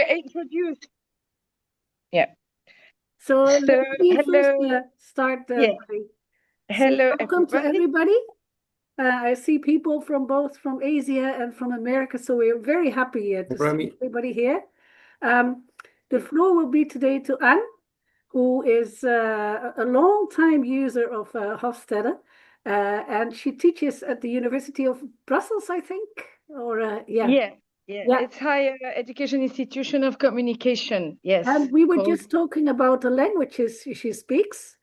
introduce. Yeah. So let me hello. first start. Yeah. Hello, Welcome to everybody. everybody. I see people from Asia and from America, so we're very happy to see everybody here. The floor will be today to Anne, who is a long-time user of Hofstede, and she teaches at the University of Brussels, I think, or Yeah. It's Higher Education Institution of Communication. Yes. And we were just talking about the languages she speaks.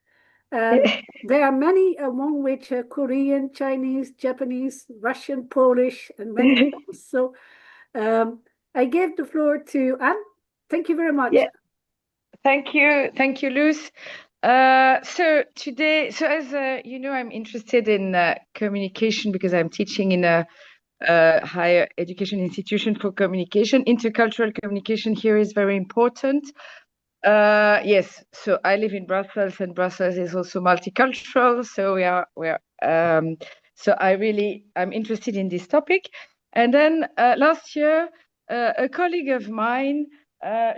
There are many, among which Korean, Chinese, Japanese, Russian, Polish, and many others. So I give the floor to Anne. Thank you very much. Yeah. Thank you, Luz. So today, as you know, I'm interested in communication because I'm teaching in a higher education institution for communication. Intercultural communication here is very important. Yes, so I live in Brussels, and Brussels is also multicultural. So I'm interested in this topic. And then last year, a colleague of mine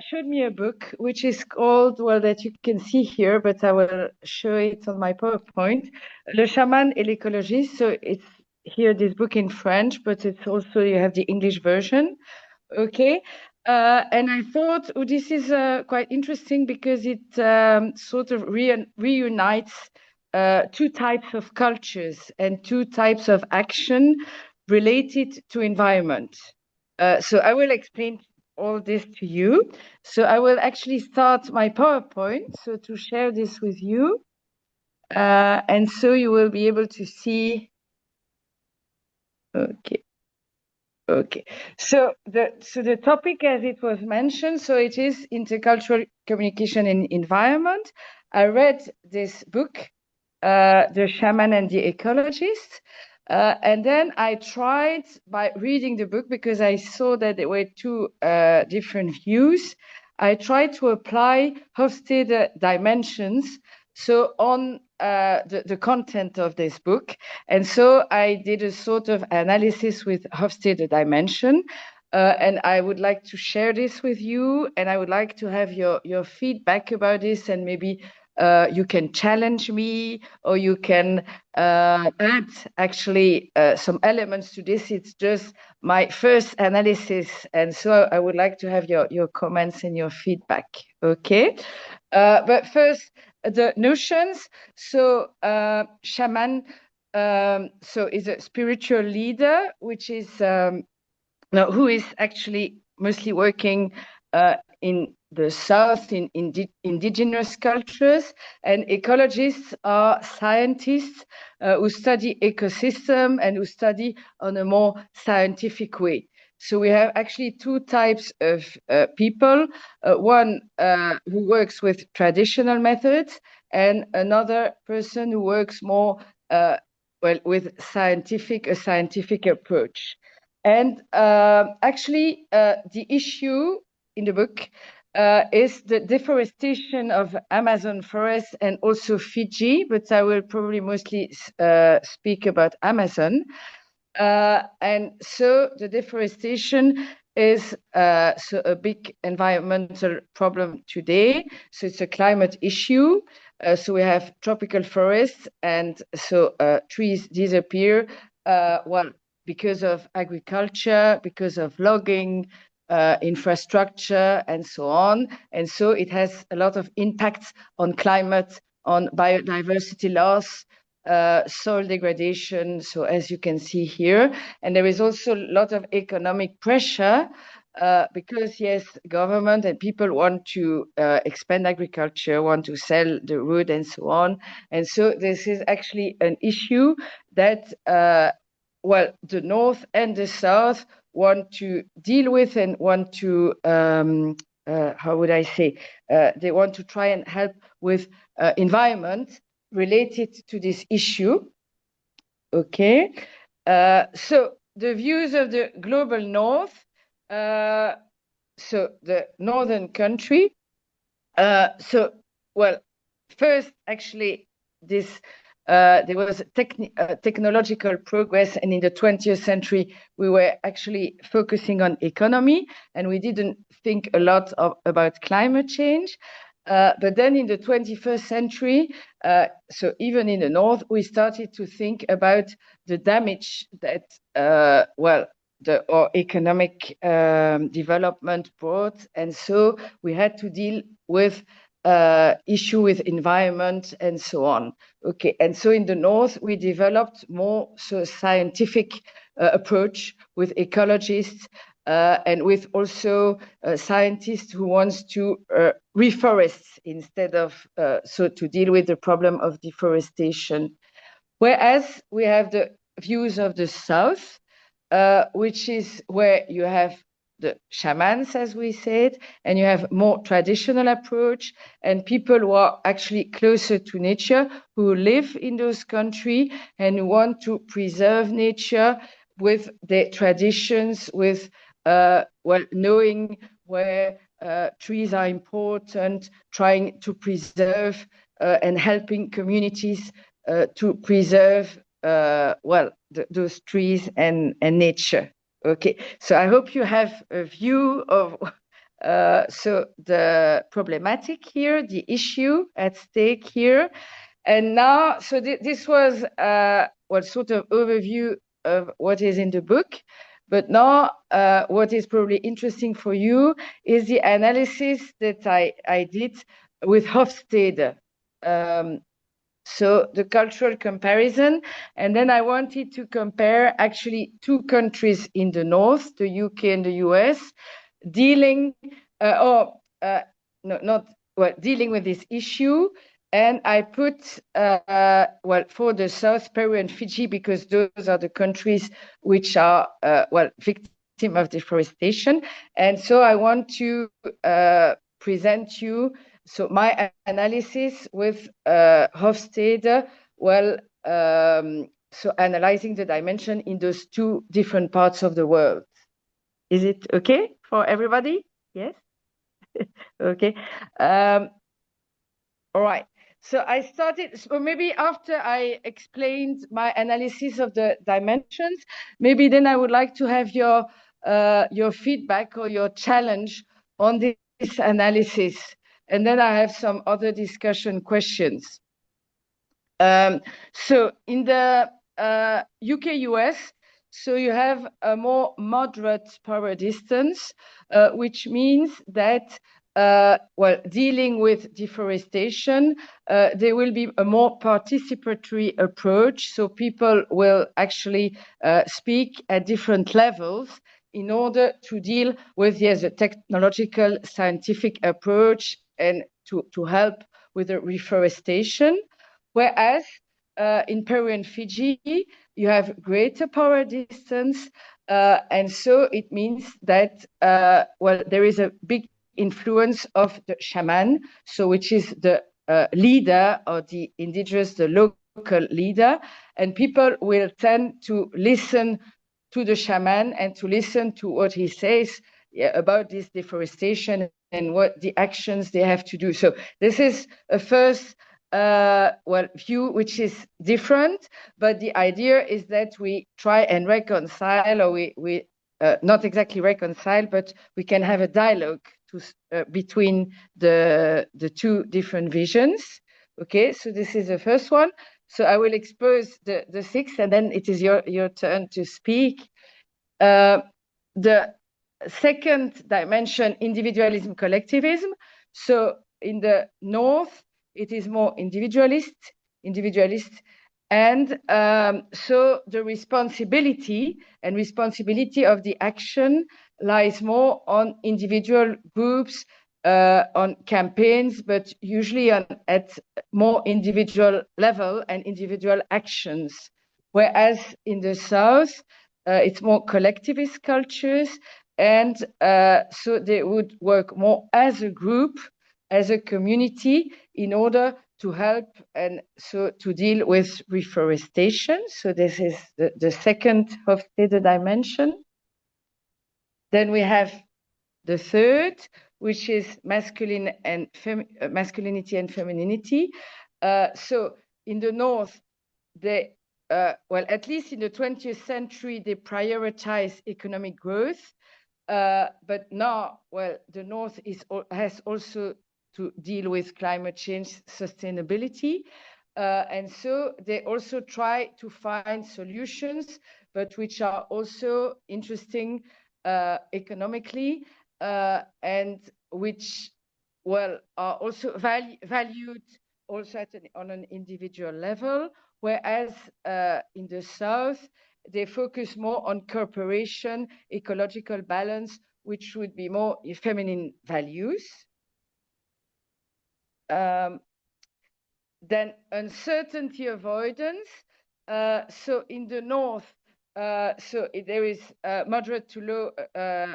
showed me a book which is called, well, that you can see here, but I will show it on my PowerPoint, Le Chaman et l'écologiste. So it's here, this book in French, but it's also, you have the English version. Okay. And I thought, oh, this is quite interesting because it sort of reunites two types of cultures and two types of action related to environment. So I will explain all this to you. So I will actually start my PowerPoint, so to share this with you. And so you will be able to see. Okay. So the topic, as it was mentioned, so it is intercultural communication and environment. I read this book, The Shaman and the Ecologist, and then I tried by reading the book, because I saw that there were two different views. I tried to apply Hofstede dimensions, so on the content of this book. And so I did a sort of analysis with Hofstede dimension. And I would like to share this with you, and I would like to have your feedback about this, and maybe you can challenge me, or you can add actually some elements to this. It's just my first analysis, and so I would like to have your comments and your feedback. Okay, but first, the notions. So shaman, so is a spiritual leader, which is who is actually mostly working in the south, in indigenous cultures. And ecologists are scientists who study ecosystem and who study on a more scientific way. So we have actually two types of people, one who works with traditional methods, and another person who works more with a scientific approach. And actually, the issue in the book is the deforestation of Amazon forest and also Fiji, but I will probably mostly speak about Amazon. And so the deforestation is so a big environmental problem today. So it's a climate issue. So we have tropical forests, and so trees disappear. Because of agriculture, because of logging, infrastructure, and so on. And so it has a lot of impacts on climate, on biodiversity loss, soil degradation, so as you can see here. And there is also a lot of economic pressure because, yes, government and people want to expand agriculture, want to sell the wood and so on. And so this is actually an issue that the North and the South want to deal with, and want to, how would I say, they want to try and help with environment related to this issue. Okay, so the views of the global North, so the northern country. First, actually, this there was technological progress, and in the 20th century, we were actually focusing on economy, and we didn't think a lot about climate change. But then in the 21st century, so even in the North, we started to think about the damage that, our economic development brought. And so we had to deal with issue with environment and so on. Okay, and so in the North, we developed more scientific approach with ecologists and with also scientists who wants to reforest instead of to deal with the problem of deforestation. Whereas we have the views of the South, which is where you have the shamans, as we said, and you have more traditional approach and people who are actually closer to nature, who live in those countries and who want to preserve nature with their traditions, with knowing where trees are important, trying to preserve and helping communities to preserve those trees and nature. Okay, so I hope you have a view of the problematic here, the issue at stake here. And now, so this was sort of overview of what is in the book. But now what is probably interesting for you is the analysis that I did with Hofstede. So the cultural comparison, and then I wanted to compare actually two countries in the North, the UK and the US, dealing dealing with this issue. And I put for the South, Peru and Fiji, because those are the countries which are victim of deforestation. And so I want to present you my analysis with Hofstede, analyzing the dimension in those two different parts of the world. Is it okay for everybody? Yes? Okay. All right. So I started, so maybe after I explained my analysis of the dimensions, maybe then I would like to have your feedback or your challenge on this analysis. And then I have some other discussion questions. So in the UK-US, so you have a more moderate power distance, which means that dealing with deforestation, there will be a more participatory approach. So people will actually speak at different levels in order to deal with a technological scientific approach and to help with the reforestation. Whereas in Peru and Fiji, you have greater power distance. And so it means that, there is a big influence of the shaman, so which is the leader or the indigenous, the local leader. And people will tend to listen to the shaman and to listen to what he says about this deforestation and what the actions they have to do. So this is a first view which is different, but the idea is that we try and reconcile, or we not exactly reconcile, but we can have a dialogue between the two different visions. Okay, so this is the first one. So I will expose the six, and then it is your turn to speak. The second dimension, individualism, collectivism. So in the North, it is more individualist, and so the responsibility of the action lies more on individual groups, on campaigns, but usually at more individual level and individual actions. Whereas in the South, it's more collectivist cultures, and so they would work more as a group, as a community, in order to help and so to deal with reforestation. So this is the second Hofstede dimension. Then we have the third, which is masculinity and femininity. So in the North, they, well, at least in the 20th century, they prioritize economic growth. But now, well, the North has also to deal with climate change sustainability. And so they also try to find solutions, but which are also interesting economically, and which, well, are also valued also on an individual level, whereas in the South, they focus more on cooperation, ecological balance, which would be more feminine values. Then uncertainty avoidance. So in the North, so there is moderate to low,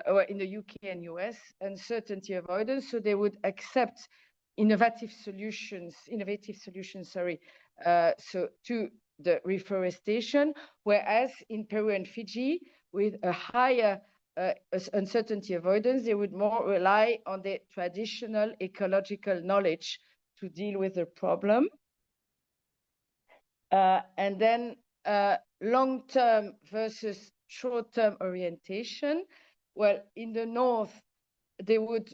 or in the UK and US, uncertainty avoidance. So they would accept innovative solutions, so to the reforestation, whereas in Peru and Fiji, with a higher uncertainty avoidance, they would more rely on the traditional ecological knowledge to deal with the problem. And then long-term versus short-term orientation. Well, in the North, they would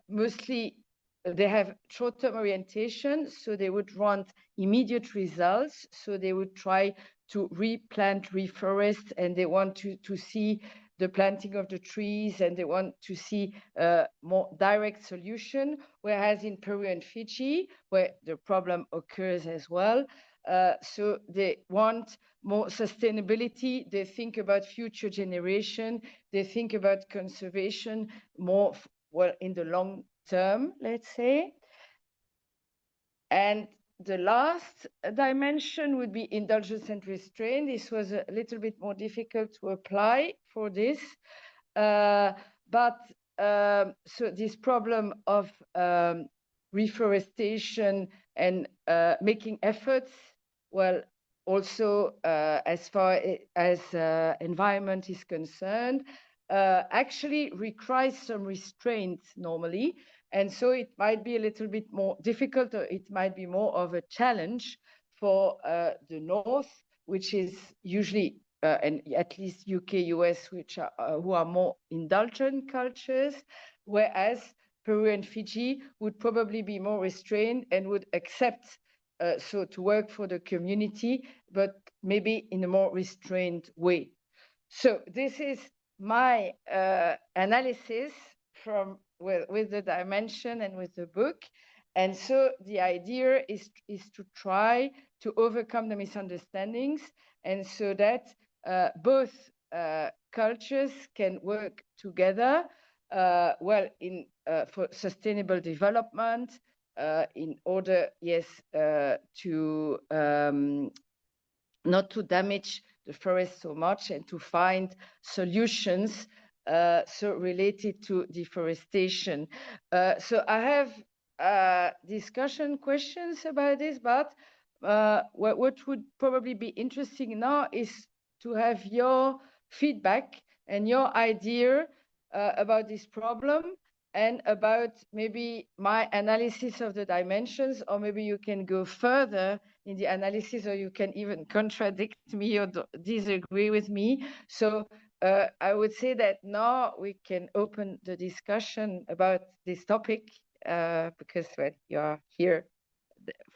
mostly, they have short-term orientation, so they would want immediate results. So they would try to replant, reforest, and they want to see the planting of the trees, and they want to see more direct solution. Whereas in Peru and Fiji, where the problem occurs as well, so they want more sustainability. They think about future generation. They think about conservation more, well, in the long term, let's say. And the last dimension would be indulgence and restraint. This was a little bit more difficult to apply for this. But so this problem of reforestation and making efforts, well, also as far as environment is concerned, actually requires some restraint normally. And so it might be a little bit more difficult, or it might be more of a challenge for the North, which is usually, and at least UK, US, which are, who are more indulgent cultures, whereas Peru and Fiji would probably be more restrained and would accept so to work for the community, but maybe in a more restrained way. So this is my analysis from with the dimension and with the book. And so the idea is to try to overcome the misunderstandings, and so that both cultures can work together well in for sustainable development, in order, yes, to not to damage the forest so much, and to find solutions so related to deforestation. So I have discussion questions about this, but what would probably be interesting now is to have your feedback and your idea about this problem, and about maybe my analysis of the dimensions, or maybe you can go further in the analysis, or you can even contradict me or disagree with me. So I would say that now we can open the discussion about this topic, because well, you are here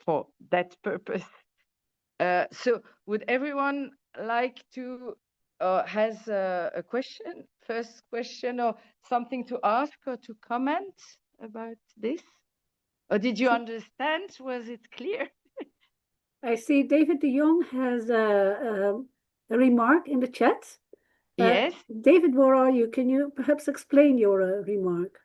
for that purpose. So would everyone like to has a question, first question, or something to ask or to comment about this? Or did you understand? Was it clear? I see David de Jong has a remark in the chat. Yes. David, where are you? Can you perhaps explain your remark?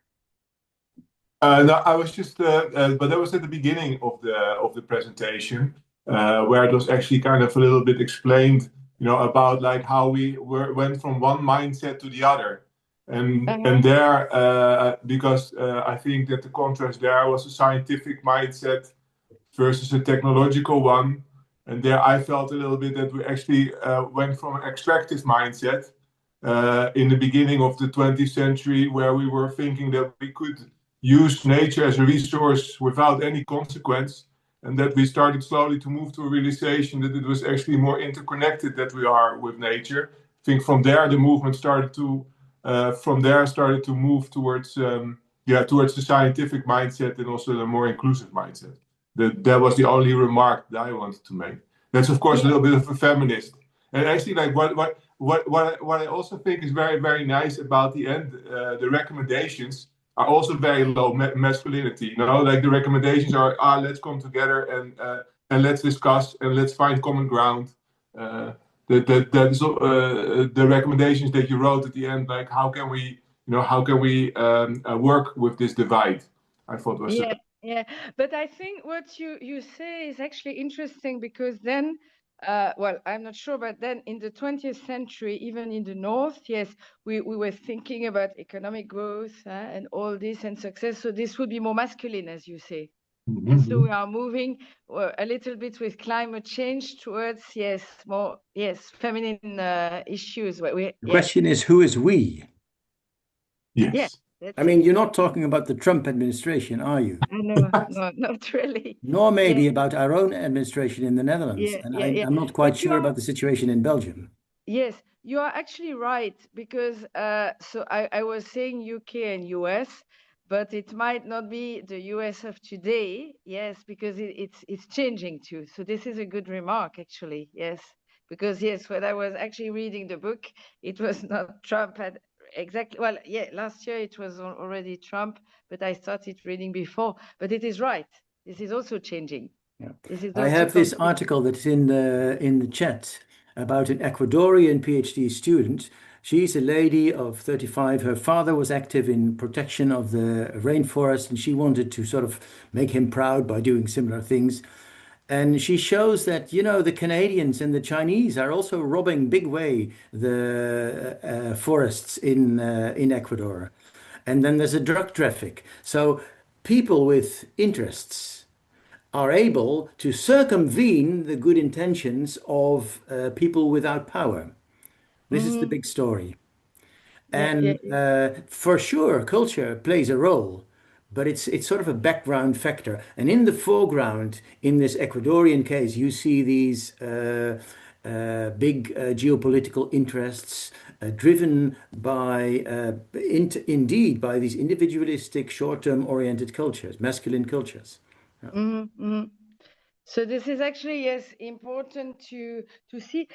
No, I was just, but that was at the beginning of the presentation, where it was actually kind of a little bit explained, you know, about like how we went from one mindset to the other, and there, because I think that the contrast there was a scientific mindset versus a technological one, and there I felt a little bit that we actually went from an extractive mindset in the beginning of the 20th century, where we were thinking that we could use nature as a resource without any consequence. and that we started slowly to move to a realization that it was actually more interconnected that we are with nature. I think from there the movement started to move towards towards the scientific mindset and also the more inclusive mindset. That was the only remark that I wanted to make. That's of course a little bit of a feminist. And actually, like what I also think is very, very nice about the end, the recommendations are also very low masculinity. You know, like the recommendations are, let's come together and let's discuss and let's find common ground. That is the recommendations that you wrote at the end. Like, how can we work with this divide? I thought was yeah. But I think what you say is actually interesting, because then, well, I'm not sure, but then in the 20th century, even in the North, yes, we were thinking about economic growth and all this and success. So this would be more masculine, as you say. Mm-hmm. And so we are moving a little bit with climate change towards, more feminine issues. The question is, who is we? Yes. I mean, you're not talking about the Trump administration, are you? No, not really. Nor maybe about our own administration in the Netherlands. I'm not quite sure about the situation in Belgium. Yes, you are actually right, because so I was saying UK and US, but it might not be the US of today. Yes, because it's changing too. So this is a good remark, actually. Yes, because when I was actually reading the book, it was not Trump had exactly. Well, last year it was already Trump, but I started reading before. But it is right. This is also changing. Yeah. I have this article that's in the chat about an Ecuadorian PhD student. She's a lady of 35. Her father was active in protection of the rainforest, and she wanted to sort of make him proud by doing similar things. And she shows that, you know, the Canadians and the Chinese are also robbing big way the forests in Ecuador. And then there's a drug traffic. So people with interests are able to circumvene the good intentions of people without power. This is the big story. And for sure, culture plays a role, but it's sort of a background factor. And in the foreground, in this Ecuadorian case, you see these big geopolitical interests driven by, indeed, by these individualistic, short-term oriented cultures, masculine cultures. Yeah. So this is actually, important to see.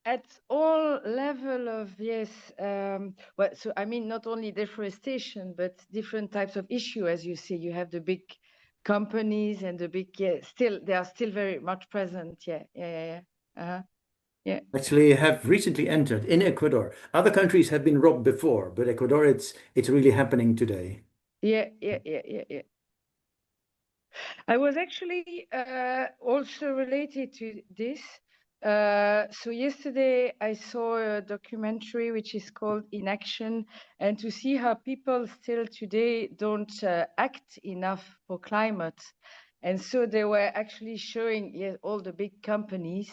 At all level of, so I mean, not only deforestation, but different types of issue. As you see, you have the big companies and the big, they are still very much present. Actually have recently entered in Ecuador. Other countries have been robbed before, but Ecuador, it's really happening today. Yeah. I was actually also related to this. So yesterday I saw a documentary which is called In Action, and to see how people still today don't act enough for climate. And so they were actually showing all the big companies,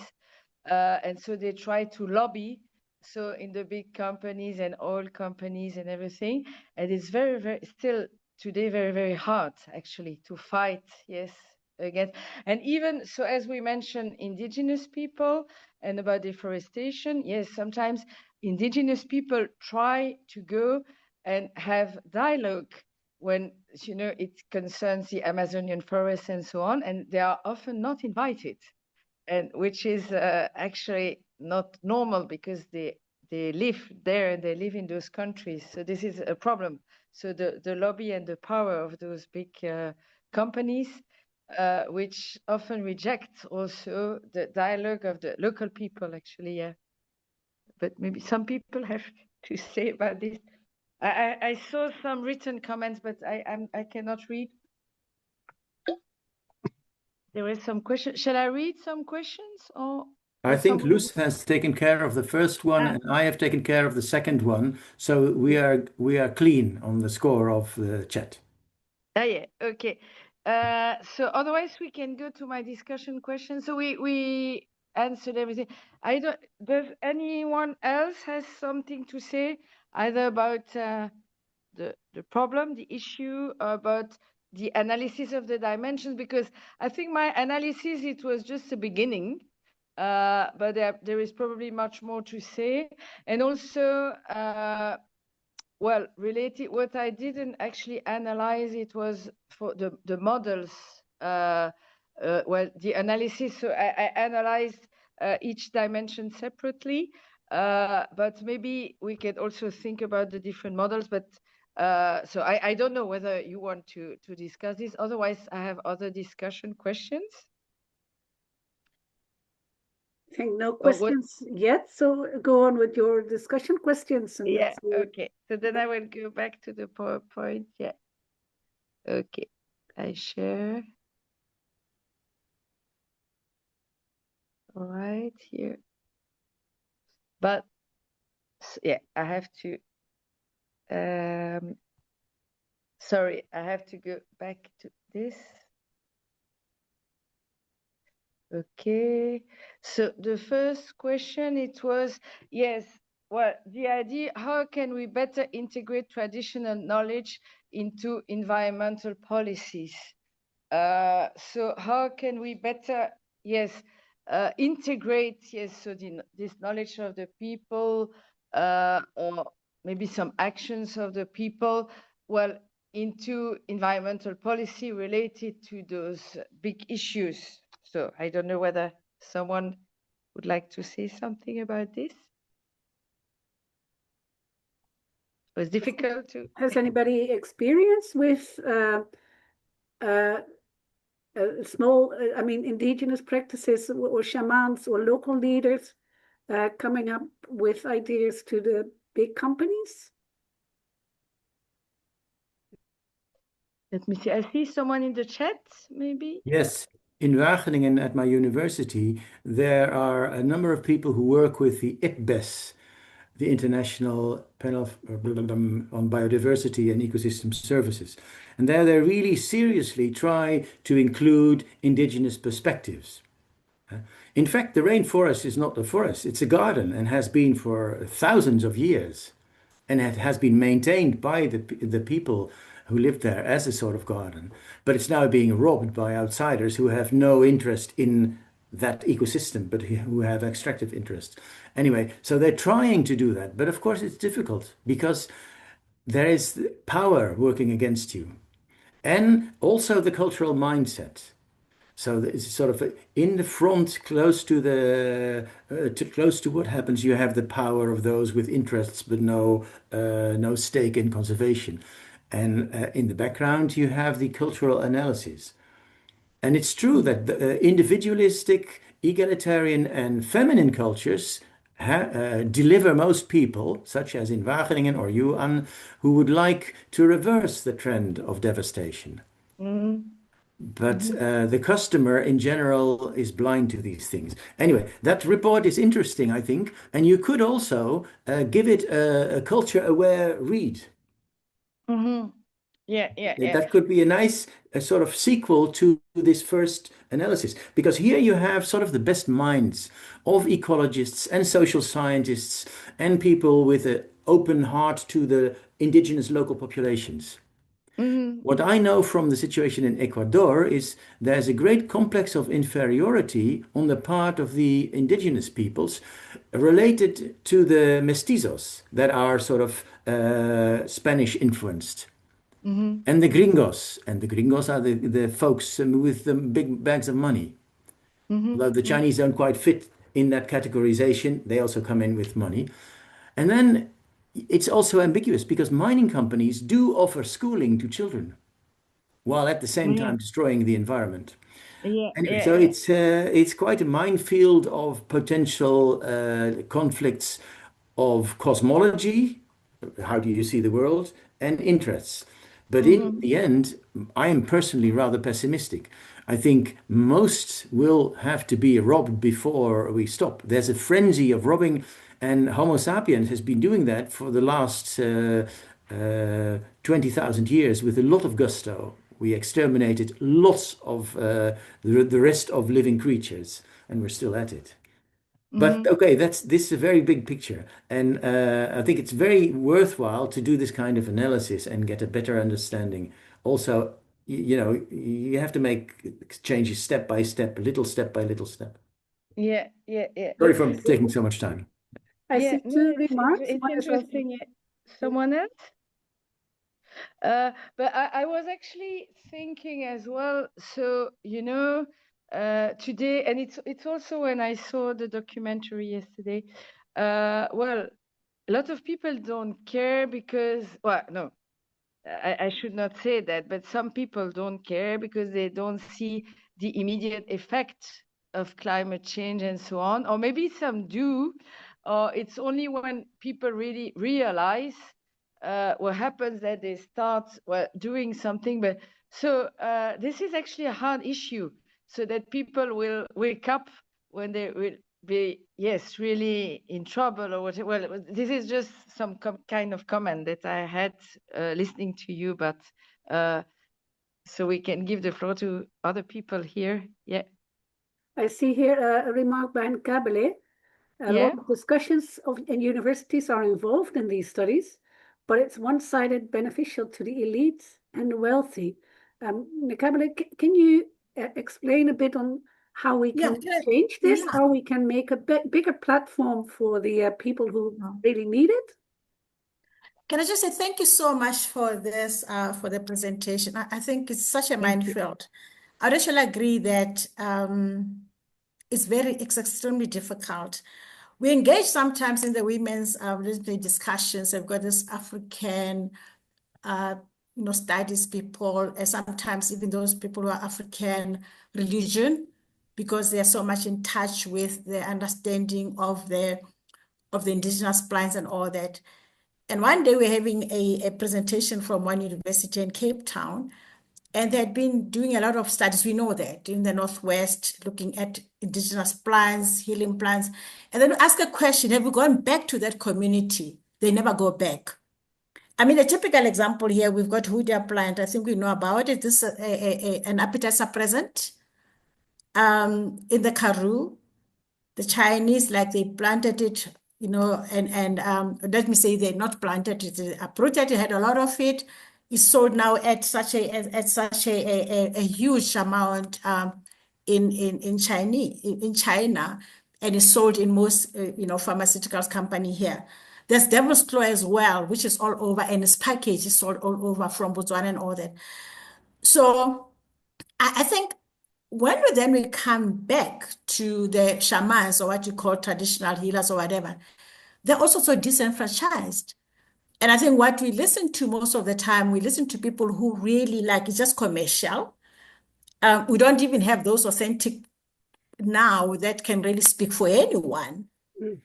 and so they try to lobby. So in the big companies and oil companies and everything, and it's very, very still today very, very hard actually to fight against. And even so, as we mentioned, indigenous people and about deforestation, sometimes indigenous people try to go and have dialogue when it concerns the Amazonian forest and so on, and they are often not invited, and which is actually not normal, because they live there and they live in those countries. So this is a problem. So the lobby and the power of those big companies, which often reject also the dialogue of the local people, actually. But maybe some people have to say about this. I saw some written comments, but I cannot read. There is some question. Shall I read some questions, or? I think Luz has taken care of the first one, and I have taken care of the second one. So we are clean on the score of the chat. Okay. So otherwise we can go to my discussion questions. So we answered everything. Does anyone else has something to say, either about the problem, the issue, about the analysis of the dimensions, because I think my analysis, it was just the beginning, but there is probably much more to say. And also, well, related, what I didn't actually analyze, it was for the models, well, the analysis. So I analyzed each dimension separately, but maybe we could also think about the different models. But so I don't know whether you want to discuss this. Otherwise, I have other discussion questions. I think no questions yet, so go on with your discussion questions. And yeah, okay. So then I will go back to the PowerPoint. Yeah. Okay. I share. All right, here. But yeah, I have to, sorry, I have to go back to this. Okay, so the first question, it was, yes, well, the idea, how can we better integrate traditional knowledge into environmental policies? So how can we better, yes, integrate, yes, so this knowledge of the people, or maybe some actions of the people, well, into environmental policy related to those big issues. So I don't know whether someone would like to say something about this. It was difficult to. Has anybody experience with small, I mean, indigenous practices or shamans or local leaders coming up with ideas to the big companies? Let me see. I see someone in the chat, maybe. Yes. In Wageningen at my university, there are a number of people who work with the IPBES, the International Panel on Biodiversity and Ecosystem Services. And there they really seriously try to include indigenous perspectives. In fact, the rainforest is not a forest, it's a garden and has been for thousands of years. And it has been maintained by the people who live there as a sort of garden. But it's now being robbed by outsiders who have no interest in that ecosystem, but who have extractive interests. Anyway, so they're trying to do that. But of course, it's difficult because there is power working against you. And also the cultural mindset. So it's sort of in the front, close to close to what happens. You have the power of those with interests, but no stake in conservation. And in the background, you have the cultural analysis. And it's true that the individualistic, egalitarian, and feminine cultures deliver most people, such as in Wageningen or you, Anne, who would like to reverse the trend of devastation. Mm-hmm. But the customer in general is blind to these things. Anyway, that report is interesting, I think. And you could also give it a culture-aware read. Mm-hmm. Yeah. That could be a nice sort of sequel to this first analysis, because here you have sort of the best minds of ecologists and social scientists and people with an open heart to the indigenous local populations. Mm-hmm. What I know from the situation in Ecuador is there's a great complex of inferiority on the part of the indigenous peoples related to the mestizos that are sort of Spanish influenced. Mm-hmm. And the gringos are the folks with the big bags of money. Mm-hmm. Although the Chinese don't quite fit in that categorization, they also come in with money. And then it's also ambiguous because mining companies do offer schooling to children while at the same time destroying the environment. Anyway, so it's quite a minefield of potential conflicts of cosmology, how do you see the world, and interests. But in the end, I am personally rather pessimistic. I think most will have to be robbed before we stop. There's a frenzy of robbing, and Homo sapiens has been doing that for the last 20,000 years with a lot of gusto. We exterminated lots of the rest of living creatures, and we're still at it. But okay, this is a very big picture, and I think it's very worthwhile to do this kind of analysis and get a better understanding. Also, you have to make changes step by step, step by little step. Yeah. Sorry for taking so much time. I see two remarks. It's One is interesting. Someone else? But I was actually thinking as well. So today, and it's also when I saw the documentary yesterday. Well, a lot of people don't care because, well, no, I should not say that, but some people don't care because they don't see the immediate effect of climate change and so on, or maybe some do. Or it's only when people really realize what happens that they start doing something. But so this is actually a hard issue, so that people will wake up when they will be really in trouble or whatever. Well, this is just some kind of comment that I had listening to you, but so we can give the floor to other people here. Yeah. I see here a remark by Nkabele. A lot of discussions in universities are involved in these studies, but it's one-sided, beneficial to the elites and the wealthy. Nkabele, can you explain a bit on how we can change this, how we can make a bigger platform for the people who really need it? Can I just say thank you so much for this, for the presentation. I think it's such a minefield. I actually agree that it's extremely difficult. We engage sometimes in the women's discussions. I've got this African, studies people, and sometimes even those people who are African religion, because they are so much in touch with the understanding of the indigenous plants and all that. And one day we're having a presentation from one university in Cape Town, and they had been doing a lot of studies, we know that, in the Northwest, looking at indigenous plants, healing plants. And then we ask a question, have we gone back to that community? They never go back. I mean, a typical example here, we've got Hoodia plant. I think we know about it. This is an appetite suppressant in the Karoo. The Chinese, like they planted it, and let me say they not planted it, they uprooted it, had a lot of it. It's sold now at such a huge amount in China, and is sold in most pharmaceuticals company here. There's Devil's Claw as well, which is all over, and its package is sold all over from Botswana and all that. So I think when we come back to the shamans, or what you call traditional healers or whatever, they're also so disenfranchised. And I think what we listen to most of the time, we listen to people who really like it's just commercial. We don't even have those authentic now that can really speak for anyone.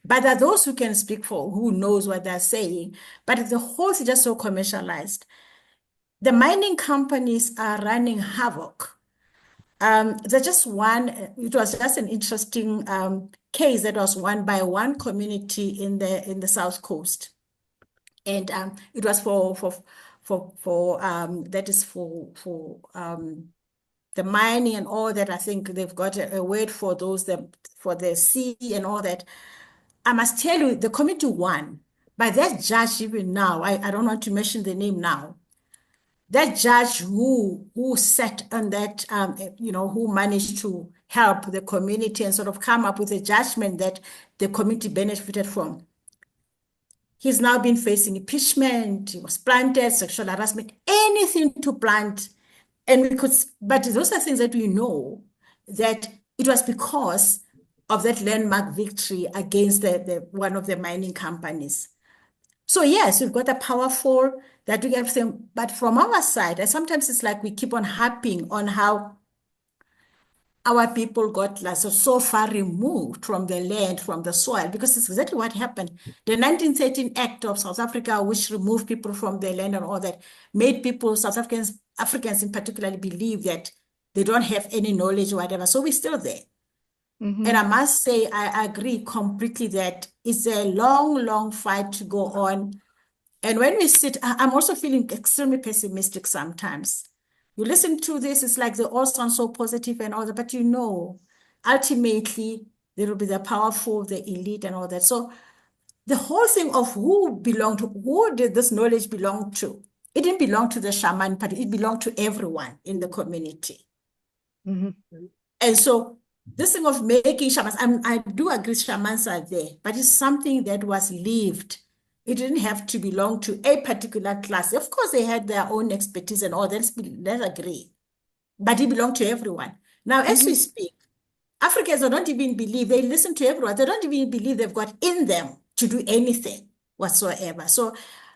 But there are those who can speak for who knows what they're saying. But the whole thing is just so commercialized. The mining companies are running havoc. It was just an interesting case that was won by one community in the South Coast. And it was the mining and all that. I think they've got a word for those for the sea and all that. I must tell you, the committee won. By that judge, even now, I don't want to mention the name now. That judge who sat on that, who managed to help the community and sort of come up with a judgment that the community benefited from. He's now been facing impeachment. He was planted, sexual harassment, anything to plant. But those are things that we know that it was because of that landmark victory against one of the mining companies. So yes, we've got a powerful that do everything, but from our side, and sometimes it's like we keep on harping on how our people got so far removed from the land, from the soil, because it's exactly what happened. The 1913 Act of South Africa, which removed people from the land and all that, made people, South Africans in particular, believe that they don't have any knowledge or whatever. So we're still there. And I must say, I agree completely that it's a long, long fight to go on. And when we sit, I'm also feeling extremely pessimistic sometimes. You listen to this, it's like they all sound so positive and all that, but ultimately, there will be the powerful, the elite and all that. So the whole thing of who did this knowledge belong to? it didn't belong to the shaman, but it belonged to everyone in the community. Mm-hmm. And so this thing of making shamans, I do agree shamans are there, but it's something that was lived. It didn't have to belong to a particular class. Of course, they had their own expertise and all, let's agree. But it belonged to everyone. Now, as we speak, Africans don't even believe, they listen to everyone. They don't even believe they've got in them to do anything whatsoever. So,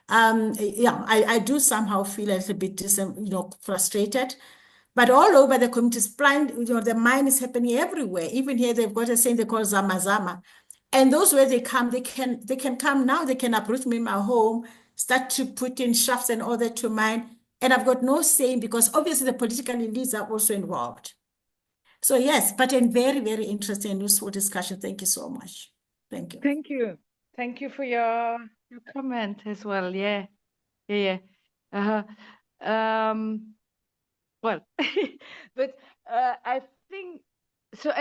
yeah, I do somehow feel a little bit, frustrated. But all over the community is blind, the mind is happening everywhere. Even here, they've got a saying they call Zama Zama. And those where they come, they can come now, they can uproot me in my home, start to put in shafts and all that to mine. And I've got no saying because obviously the political elites are also involved. So yes, but a very, very interesting and useful discussion. Thank you so much. Thank you. Thank you. Thank you for your comment as well. Yeah. Well, but I think so.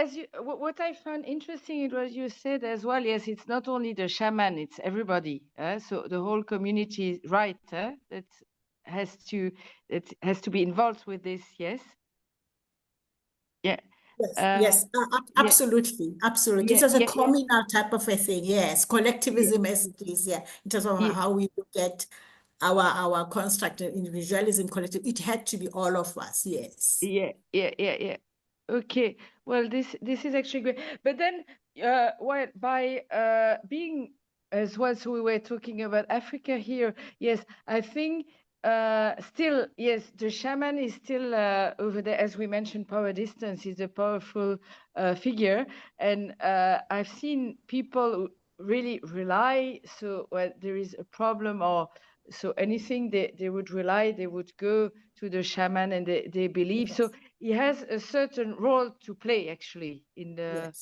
What I found interesting, it was you said as well. Yes, it's not only the shaman; it's everybody. So the whole community, right? That has to be involved with this. Yes. Yeah. Yes, absolutely, absolutely. This is a communal type of a thing. Yes, collectivism as it is. Yeah, in terms of how we look at our construct of individualism, collective. It had to be all of us. Yes. Yeah. Okay. Well, this is actually great. But then, well, by being as well, so we were talking about Africa here. Yes, I think still, yes, the shaman is still over there, as we mentioned. Power distance is a powerful figure, and I've seen people who really rely. So when there is a problem or so anything, they would rely. They would go to the shaman, and they believe. Yes. So he has a certain role to play actually in the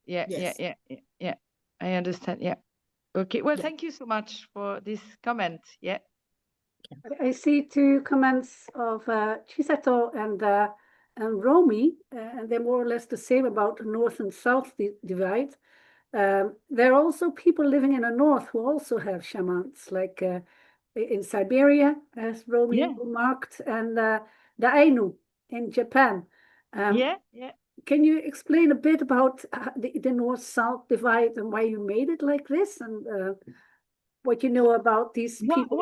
Yes. yeah. I understand. Yeah. Okay. Well, thank you so much for this comment. Yeah. I see two comments of Chisato and Romy, and they're more or less the same about the north and south divide. There are also people living in the north who also have shamans, like in Siberia, as Romy remarked, and the Ainu in Japan. Can you explain a bit about the north-south divide and why you made it like this, and what you know about these people?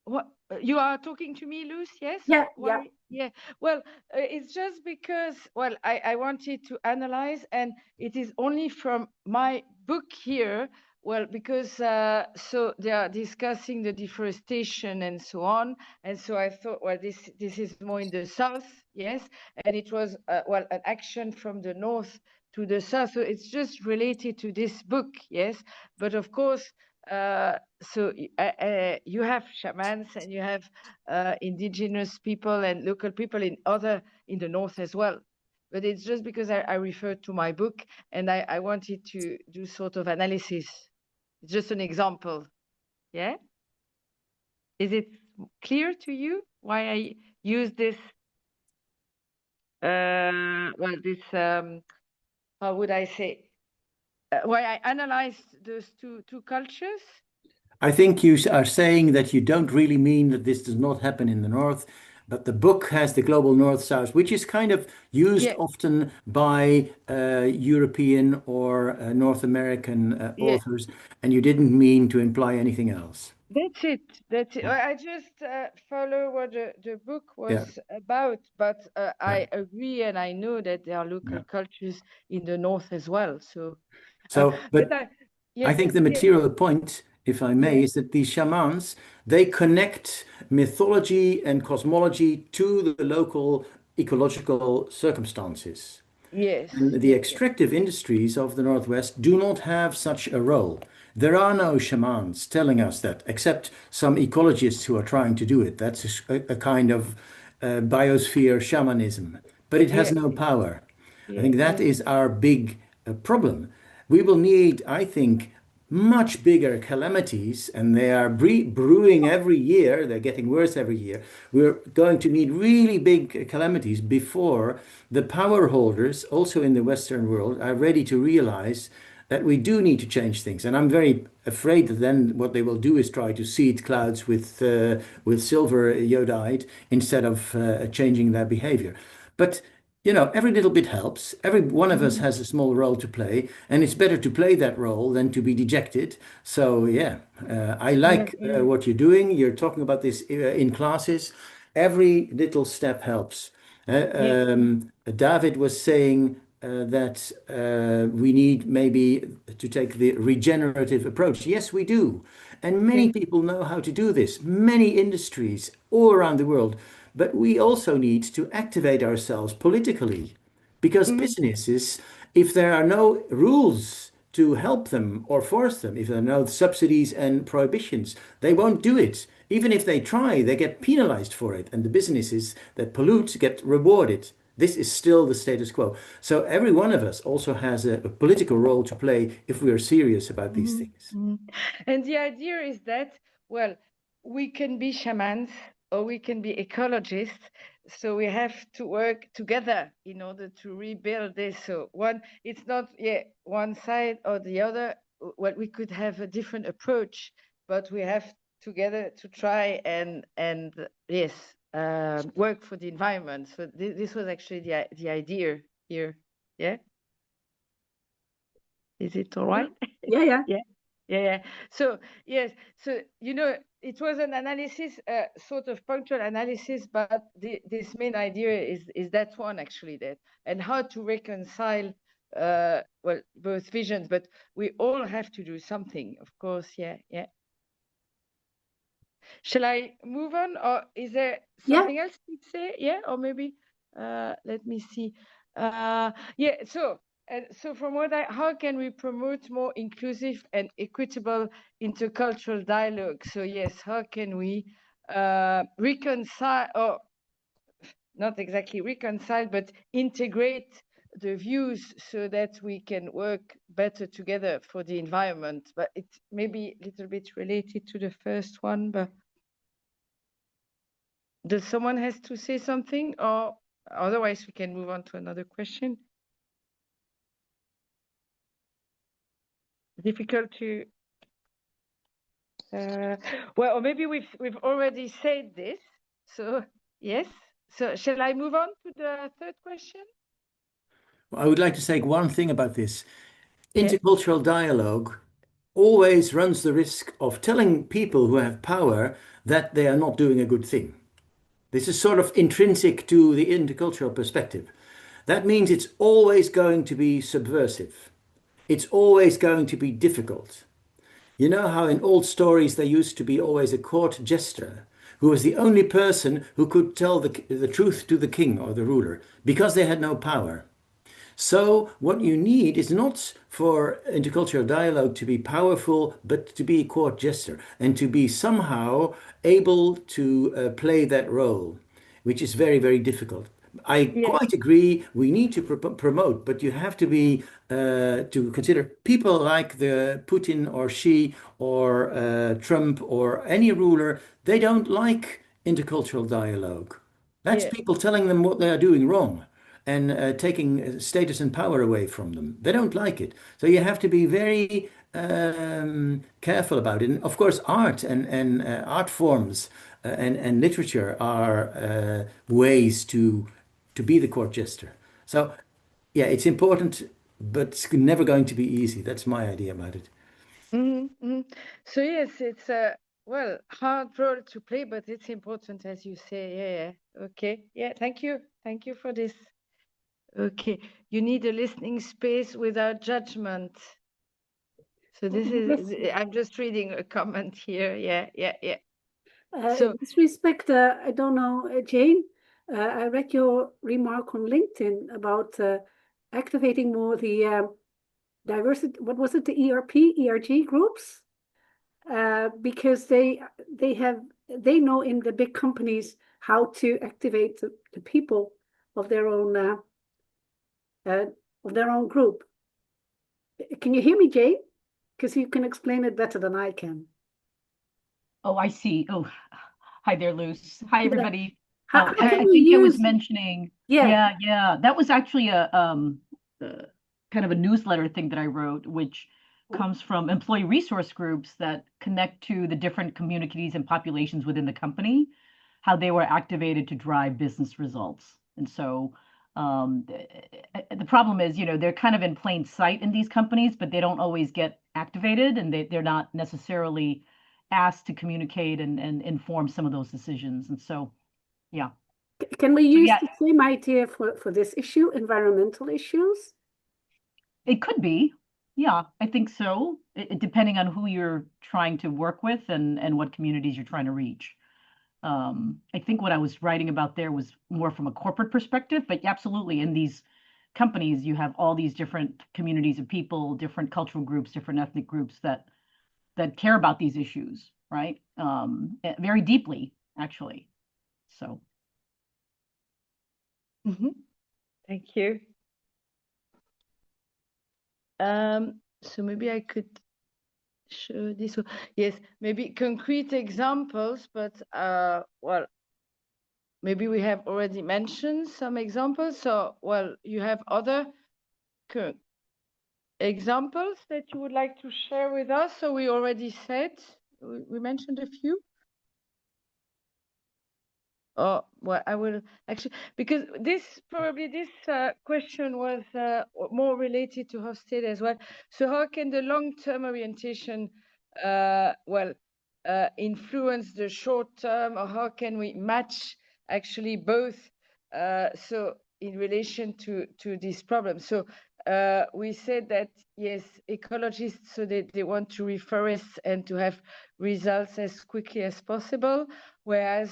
What you are talking to me, Luz? Yes. Yeah. Well, it's just because I wanted to analyze, and it is only from my book here. Well, because so they are discussing the deforestation and so on, and so I thought, well, this is more in the south, yes, and it was an action from the north to the south, so it's just related to this book, yes, but of course. So you have shamans and you have indigenous people and local people in the north as well. But it's just because I referred to my book and I wanted to do sort of analysis. It's just an example. Yeah. Is it clear to you why I use this? How would I say? Why I analyzed those two cultures? I think you are saying that you don't really mean that this does not happen in the north, but the book has the global north-south, which is kind of used often by European or North American authors, and you didn't mean to imply anything else. That's it. I just follow what the book was about, but I agree and I know that there are local cultures in the north as well. I think the material point, if I may, is that these shamans, they connect mythology and cosmology to the local ecological circumstances. Yes. And the extractive industries of the Northwest do not have such a role. There are no shamans telling us that, except some ecologists who are trying to do it. That's a kind of biosphere shamanism, but it has no power. I think that is our big problem. We will need, I think, much bigger calamities, and they are brewing every year. They're getting worse every year. We're going to need really big calamities before the power holders, also in the Western world, are ready to realize that we do need to change things. And I'm very afraid that then what they will do is try to seed clouds with silver iodide instead of changing their behavior. But you know, every little bit helps. Every one of us has a small role to play, and it's better to play that role than to be dejected. So yeah, I like what you're doing. You're talking about this in classes. Every little step helps. David was saying that we need maybe to take the regenerative approach. Yes, we do. And many people know how to do this, many industries all around the world. But we also need to activate ourselves politically because businesses, if there are no rules to help them or force them, if there are no subsidies and prohibitions, they won't do it. Even if they try, they get penalized for it. And the businesses that pollute get rewarded. This is still the status quo. So every one of us also has a political role to play if we are serious about these things. And the idea is that, well, we can be shamans or we can be ecologists. So we have to work together in order to rebuild this. So it's not one side or the other. Well, we could have a different approach, but we have together to try and yes, work for the environment. So this was actually the idea here. Yeah. Is it all right? Yeah. Yeah. So yes, so you know, it was an analysis, sort of punctual analysis, but this main idea is that one actually, that and how to reconcile well, both visions, but we all have to do something, of course. Yeah. Shall I move on, or is there something else to say? Yeah, or maybe let me see. So from how can we promote more inclusive and equitable intercultural dialogue? So yes, how can we reconcile, or not exactly reconcile, but integrate the views so that we can work better together for the environment? But it may be a little bit related to the first one, but does someone has to say something, or otherwise we can move on to another question? Difficult to well, or maybe we've already said this. So yes. So shall I move on to the third question? I would like to say one thing about this. Intercultural dialogue always runs the risk of telling people who have power that they are not doing a good thing. This is sort of intrinsic to the intercultural perspective. That means it's always going to be subversive. It's always going to be difficult. You know how in old stories there used to be always a court jester who was the only person who could tell the truth to the king or the ruler because they had no power. So what you need is not for intercultural dialogue to be powerful, but to be a court jester and to be somehow able to play that role, which is very, very difficult. I quite agree. We need to promote, but you have to be to consider people like the Putin or Xi or Trump or any ruler. They don't like intercultural dialogue. That's people telling them what they are doing wrong and taking status and power away from them. They don't like it. So you have to be very careful about it. And of course, art and art forms and literature are ways to be the court jester. So yeah, it's important, but it's never going to be easy. That's my idea about it. So yes, it's a hard role to play, but it's important, as you say. Okay. Thank you for this. Okay, you need a listening space without judgment. So this is, I'm just reading a comment here. Yeah. So in this respect, I don't know, Jane, I read your remark on LinkedIn about activating more the diversity, what was it, the ERG groups? Because they know in the big companies how to activate the people of their own group. Can you hear me, Jane? Because you can explain it better than I can. Oh, I see. Oh, hi there, Luce. Hi, everybody. How I think I was mentioning. Yeah. That was actually a kind of a newsletter thing that I wrote, which comes from employee resource groups that connect to the different communities and populations within the company, how they were activated to drive business results. And so the problem is, they're kind of in plain sight in these companies, but they don't always get activated, and they're not necessarily asked to communicate and inform some of those decisions. And so, yeah. Can we use the same idea for this issue, environmental issues? It could be. Yeah, I think so. Depending on who you're trying to work with and what communities you're trying to reach. I think what I was writing about there was more from a corporate perspective, but absolutely in these companies, you have all these different communities of people, different cultural groups, different ethnic groups that care about these issues, right? Very deeply, actually. So. Thank you. So maybe I could show this one. Yes, maybe concrete examples, but well, maybe we have already mentioned some examples. So, well, you have other examples that you would like to share with us? So we already said, we mentioned a few. Oh, well, I will actually, because this question was more related to Hofstede as well. So how can the long-term orientation, influence the short-term, or how can we match actually both? So in relation to this problem. So we said that, yes, ecologists, so they want to reforest and to have results as quickly as possible, whereas,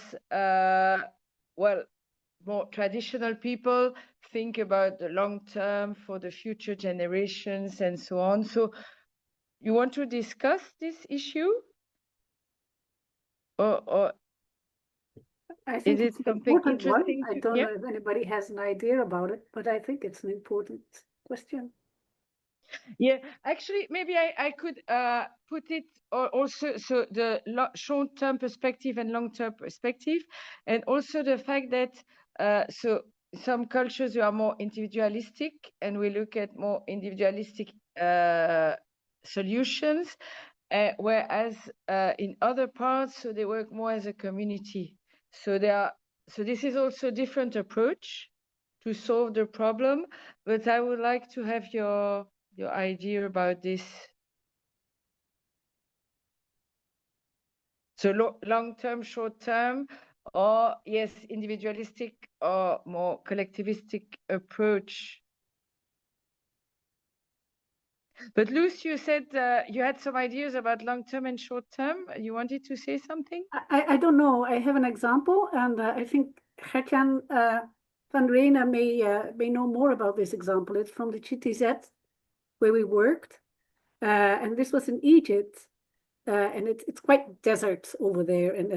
more traditional people think about the long term for the future generations and so on. So you want to discuss this issue? Or I think is it something interesting? I don't know if anybody has an idea about it, but I think it's an important question. Yeah, actually, maybe I could put it also, so the short-term perspective and long-term perspective, and also the fact that so some cultures are more individualistic, and we look at more individualistic solutions, whereas in other parts, so they work more as a community. So this is also a different approach to solve the problem, but I would like to have your idea about this. So long-term, short-term, or yes, individualistic or more collectivistic approach. But Luce, you said you had some ideas about long-term and short-term. You wanted to say something? I don't know. I have an example, and I think Gertjan van Reena may know more about this example. It's from the GTZ, where we worked, and this was in Egypt, and it's quite desert over there, and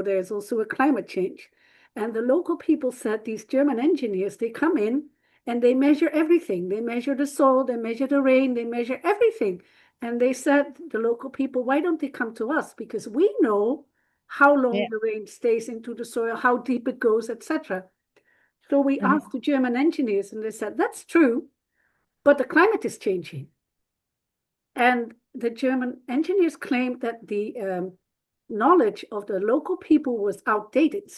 there's also a climate change. And the local people said these German engineers, they come in and they measure everything. They measure the soil, they measure the rain, they measure everything. And they said, the local people, why don't they come to us? Because we know how long the rain stays into the soil, how deep it goes, etc. So we asked the German engineers, and they said, that's true, but the climate is changing. And the German engineers claimed that the knowledge of the local people was outdated.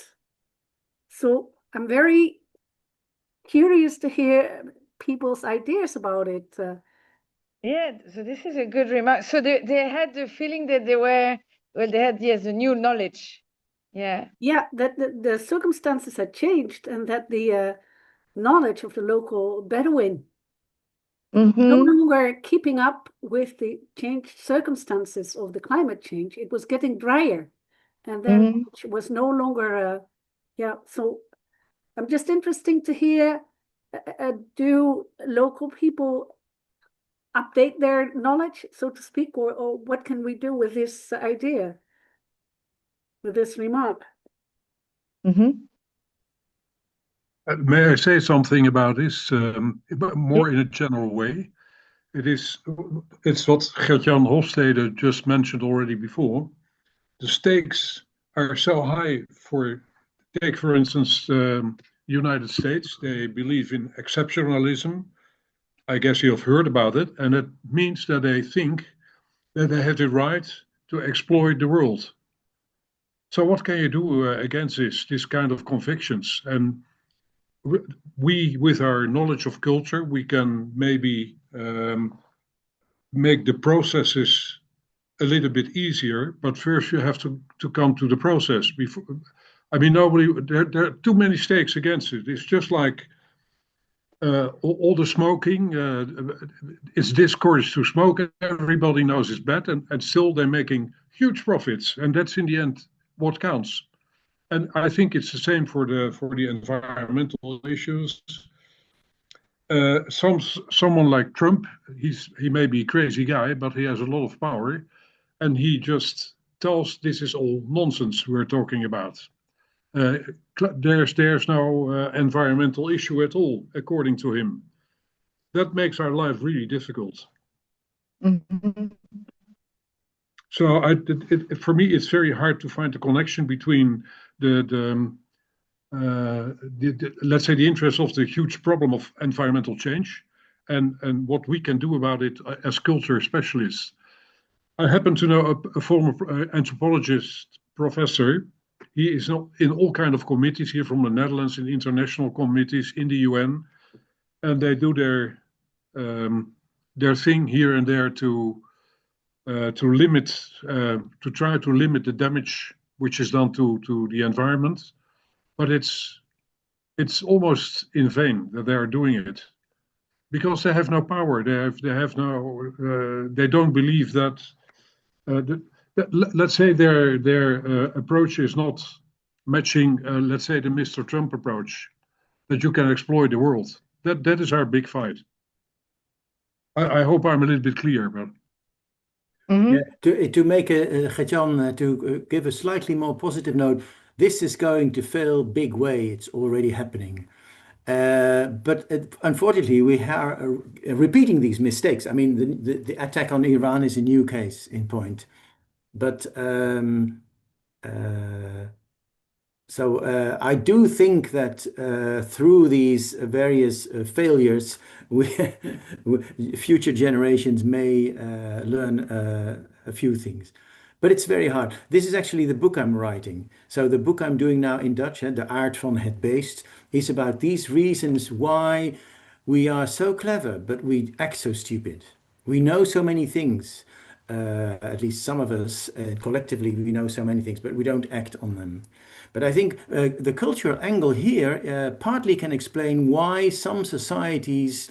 So I'm very curious to hear people's ideas about it. Yeah, so this is a good remark. So they had the feeling that they had the new knowledge. Yeah. Yeah, that the circumstances had changed, and that the knowledge of the local Bedouin no longer keeping up with the changed circumstances of the climate change. It was getting drier, and then it was no longer so I'm just interested to hear, do local people update their knowledge, so to speak, or what can we do with this idea, with this remark? May I say something about this, more in a general way? It's what Gertjan Hofstede just mentioned already before. The stakes are so high take for instance, United States. They believe in exceptionalism. I guess you have heard about it, and it means that they think that they have the right to exploit the world. So what can you do against this kind of convictions? And we, with our knowledge of culture, we can maybe make the processes a little bit easier, but first you have to come to the process. Before, I mean, there are too many stakes against it. It's just like all the smoking, it's discouraged to smoke. Everybody knows it's bad, and still they're making huge profits, and that's in the end what counts. And I think it's the same for the environmental issues. Someone like Trump, he may be a crazy guy, but he has a lot of power, and he just tells this is all nonsense we're talking about. There's no environmental issue at all, according to him. That makes our life really difficult. Mm-hmm. So for me, it's very hard to find the connection between let's say the interest of the huge problem of environmental change and what we can do about it as culture specialists. I happen to know a former anthropologist professor. He is in all kinds of committees here from the Netherlands, in international committees in the UN, and they do their thing here and there to try to limit the damage which is done to the environment, but it's almost in vain that they are doing it, because they have no power. They don't believe that. Let's say their approach is not matching, let's say, the Mr. Trump approach, that you can exploit the world. That is our big fight. I hope I'm a little bit clear, but. Mm-hmm. Yeah, to make Gert-Jan, to give a slightly more positive note, this is going to fail big way. It's already happening. But unfortunately, we are repeating these mistakes. I mean, the attack on Iran is a new case in point. But so I do think that through these various failures, future generations may learn a few things. But it's very hard. This is actually the book I'm writing. So the book I'm doing now in Dutch, De Aard van het Beest, is about these reasons why we are so clever, but we act so stupid. We know so many things. At least some of us, collectively, we know so many things, but we don't act on them. But I think the cultural angle here partly can explain why some societies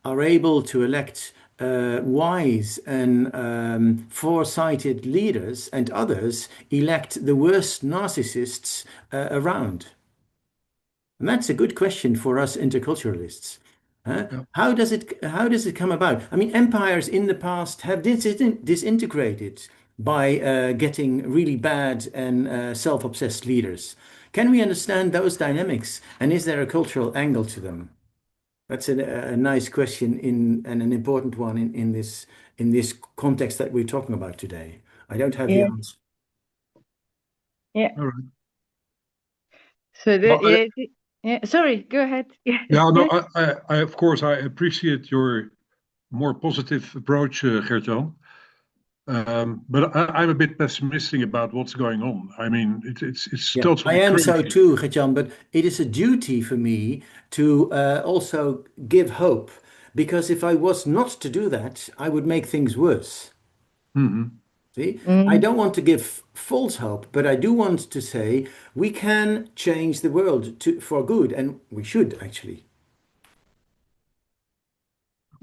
are able to elect wise and foresighted leaders, and others elect the worst narcissists around. And that's a good question for us interculturalists. Yeah. How does it come about? I mean, empires in the past have disintegrated by getting really bad and self-obsessed leaders. Can we understand those dynamics? And is there a cultural angle to them? That's a nice question and an important one in this context that we're talking about today. I don't have the answer. Yeah. All right. So sorry, go ahead. Yeah, no, I of course I appreciate your more positive approach, Gert-Jan. But I'm a bit pessimistic about what's going on. I mean, it's totally I am crazy. so too, Gert-Jan, but it is a duty for me to also give hope, because if I was not to do that, I would make things worse. Mm-hmm. See, I don't want to give false hope, but I do want to say we can change the world for good, and we should actually.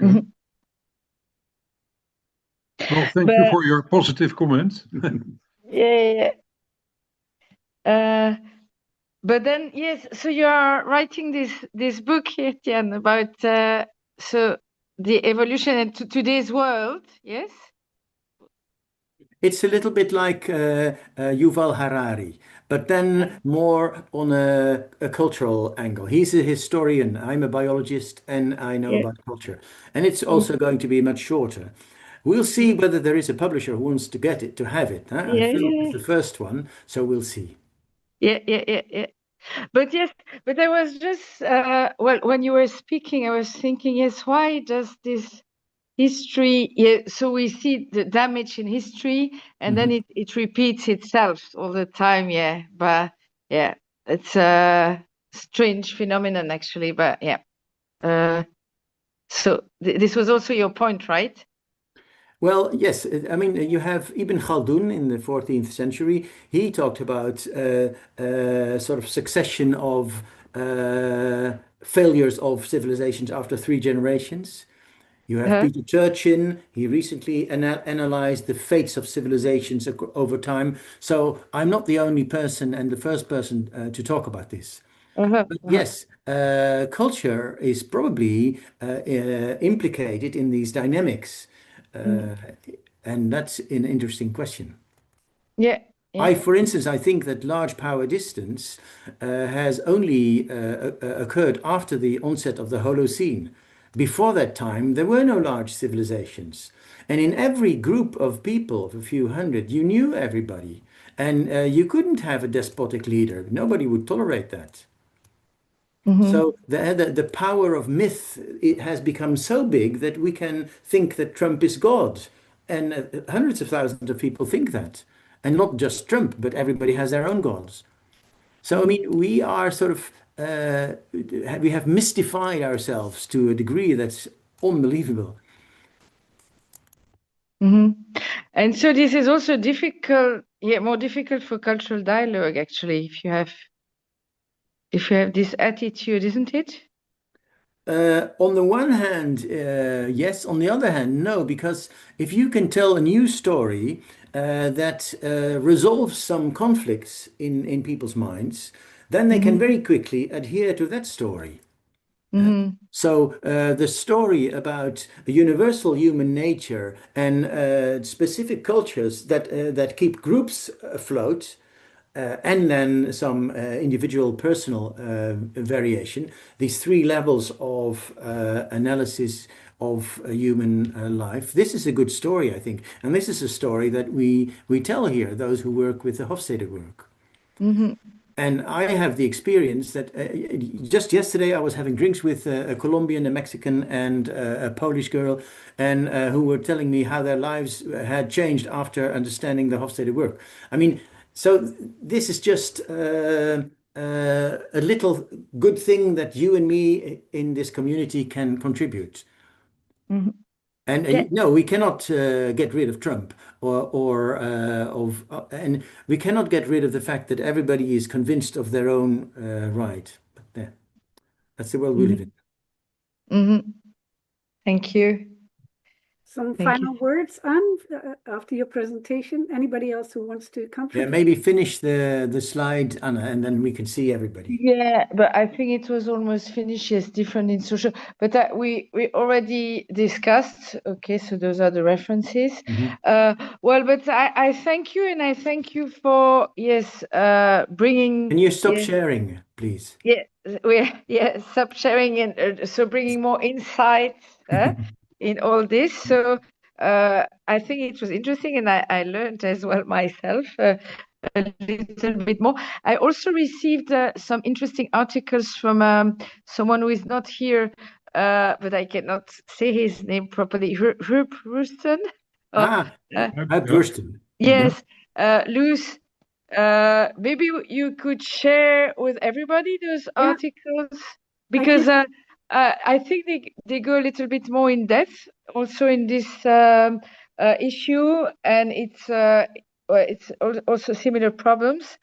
Okay. Mm-hmm. Well, thank you for your positive comment. Yeah. But then, yes, so you are writing this book here, Tian, about so the evolution into today's world, yes? It's a little bit like Yuval Harari, but then more on a cultural angle. He's a historian, I'm a biologist, and I know about culture. And it's also going to be much shorter. We'll see whether there is a publisher who wants to get it, to have it. I feel it's the first one, so we'll see. Yeah. But yes, but I was just well, when you were speaking, I was thinking, yes, why does this history? Yeah, so we see the damage in history, and then it repeats itself all the time. Yeah, but yeah, it's a strange phenomenon actually. But yeah, so this was also your point, right? Well, yes. I mean, you have Ibn Khaldun in the 14th century. He talked about sort of succession of failures of civilizations after 3 generations. You have Peter Turchin. He recently analyzed the fates of civilizations over time. So I'm not the only person and the first person to talk about this. But yes, culture is probably implicated in these dynamics. And that's an interesting question. Yeah. For instance, I think that large power distance has only occurred after the onset of the Holocene. Before that time, there were no large civilizations. And in every group of people, of a few hundred, you knew everybody. And you couldn't have a despotic leader. Nobody would tolerate that. So the power of myth, it has become so big that we can think that Trump is God. And hundreds of thousands of people think that. And not just Trump, but everybody has their own gods. So, I mean, we are sort of, we have mystified ourselves to a degree that's unbelievable. And so this is also difficult, more difficult for cultural dialogue, actually, if you have this attitude, isn't it? On the one hand, yes. On the other hand, no, because if you can tell a new story that resolves some conflicts in people's minds, then they can very quickly adhere to that story. So the story about universal human nature and specific cultures that keep groups afloat, and then some individual personal variation. These 3 levels of analysis of human life. This is a good story, I think. And this is a story that we tell here, those who work with the Hofstede work. And I have the experience that just yesterday I was having drinks with a Colombian, a Mexican, and a Polish girl, and who were telling me how their lives had changed after understanding the Hofstede work. I mean, so this is just a little good thing that you and me in this community can contribute. And no, we cannot get rid of Trump and we cannot get rid of the fact that everybody is convinced of their own right. But yeah, that's the world we live in. Thank you. Some final words, Anne, after your presentation. Anybody else who wants to contribute? Yeah, maybe finish the slide, Anna, and then we can see everybody. Yeah, but I think it was almost finished. Yes, different in social, but we already discussed. Okay, so those are the references. Well, but I thank you, and I thank you for bringing. Can you stop sharing, please? Yeah, stop sharing and so bringing more insights in all this. So I think it was interesting, and I learned as well myself a little bit more. I also received some interesting articles from someone who is not here, but I cannot say his name properly. Herb Royston. Herb Royston. Yes, Luz. Maybe you could share with everybody those articles, because I think they go a little bit more in depth also in this issue, and it's also similar problems.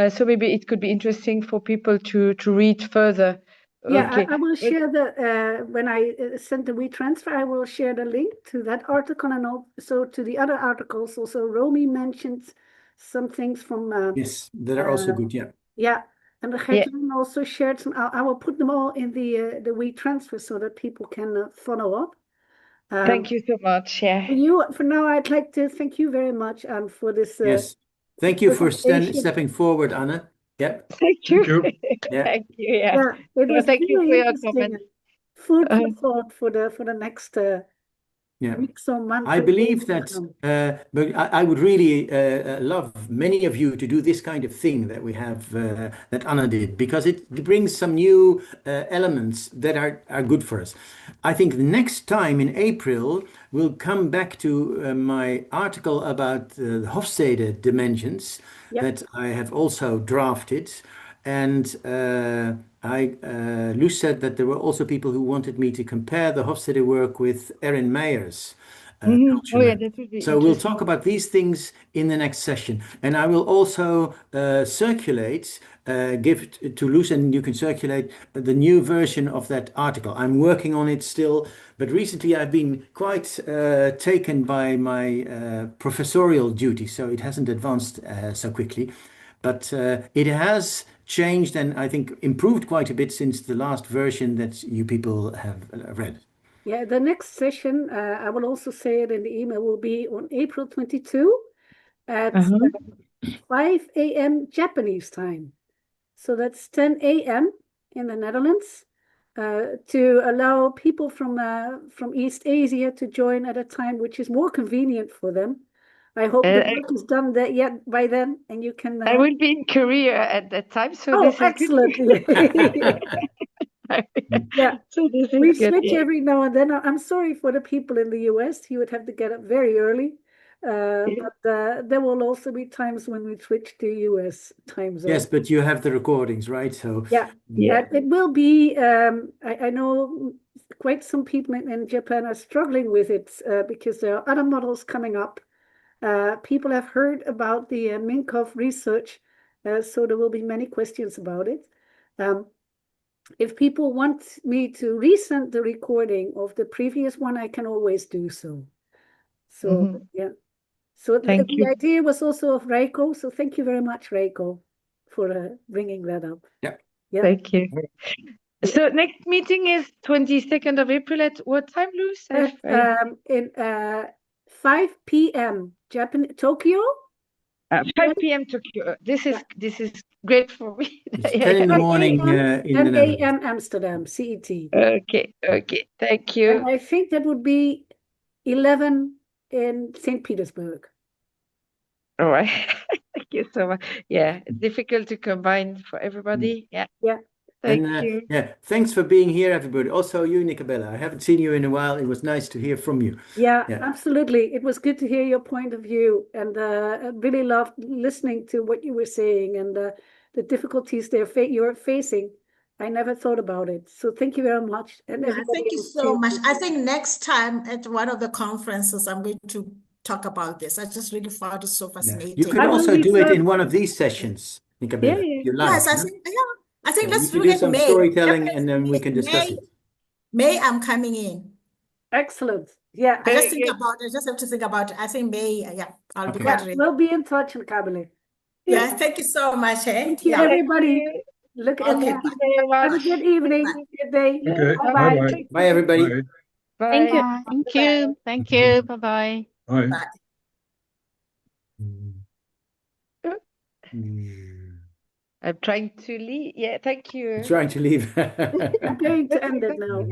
So maybe it could be interesting for people to read further. Yeah, okay. I will share the when I send the WeTransfer, I will share the link to that article and also to the other articles. Also, Romy mentioned some things from yes, that are also good. Yeah, and Gertjan also shared some. I will put them all in the WeTransfer so that people can follow up. Thank you so much. Yeah. For now, I'd like to thank you very much, for this. Yes, thank you for stepping forward, Anna. Yeah. Thank you. Yeah. Thank you. Yeah. It was thank you for your interesting. comment. Food for thought for the next weeks or months. I believe that, but I would really love many of you to do this kind of thing that we have, that Anna did, because it brings some new elements that are good for us. I think the next time in April, we'll come back to my article about the Hofstede dimensions that I have also drafted. And Lou said that there were also people who wanted me to compare the Hofstede work with Erin Meyer's culture map. that would be So we'll talk about these things in the next session. And I will also circulate, give it to Lou, and you can circulate the new version of that article. I'm working on it still, but recently I've been quite taken by my professorial duty, so it hasn't advanced so quickly. But it has changed and I think improved quite a bit since the last version that you people have read. Yeah, the next session, I will also say it in the email, will be on April 22 at 5 a.m. Japanese time. So that's 10 a.m. in the Netherlands, to allow people from East Asia to join at a time which is more convenient for them. I hope the book is done by then, and you can. I will be in Korea at that time, so oh, this is excellent! Yeah, so this is we good. switch every now and then. I'm sorry for the people in the US. You would have to get up very early, but there will also be times when we switch to US time zone. Yes, but you have the recordings, right? So yeah. It will be. I know quite some people in Japan are struggling with it because there are other models coming up. People have heard about the Minkoff research, so there will be many questions about it. If people want me to resend the recording of the previous one, I can always do so. So, yeah. So the idea was also of Reiko, so thank you very much, Reiko, for bringing that up. Yeah. Thank you. So next meeting is 22nd of April at what time, Luce? In 5 p.m. Tokyo. 5 p.m. Tokyo. This is great for me. It's 10 in the morning in the 10 Netherlands. a.m. Amsterdam, CET. Okay. Thank you. And I think that would be 11 in St. Petersburg. All right. Thank you so much. Yeah, difficult to combine for everybody. Yeah. Thank you. Yeah, thanks for being here, everybody. Also, you, Nicabella. I haven't seen you in a while. It was nice to hear from you. Yeah, absolutely. It was good to hear your point of view, and I really loved listening to what you were saying and the difficulties you're facing. I never thought about it. So thank you very much. And thank you so much. I think next time at one of the conferences, I'm going to talk about this. I just really found it so fascinating. You could also do it in one of these sessions, Nicabella. Yes, I think let's do it in some May. storytelling and then we can discuss it. May, I'm coming in. Excellent. Yeah. I just think about it. I just have to think about it. I think May, I'll be quite ready. We'll be in touch, Kabali. Yeah, thank you so much. Thank you, everybody. Look at Okay, Have a good evening. Good day. Okay, Bye-bye. Bye, everybody. Bye. Thank you. Thank you. Bye-bye. Bye. Bye. I'm trying to leave. Yeah, thank you. Trying to leave. I'm going to end it now.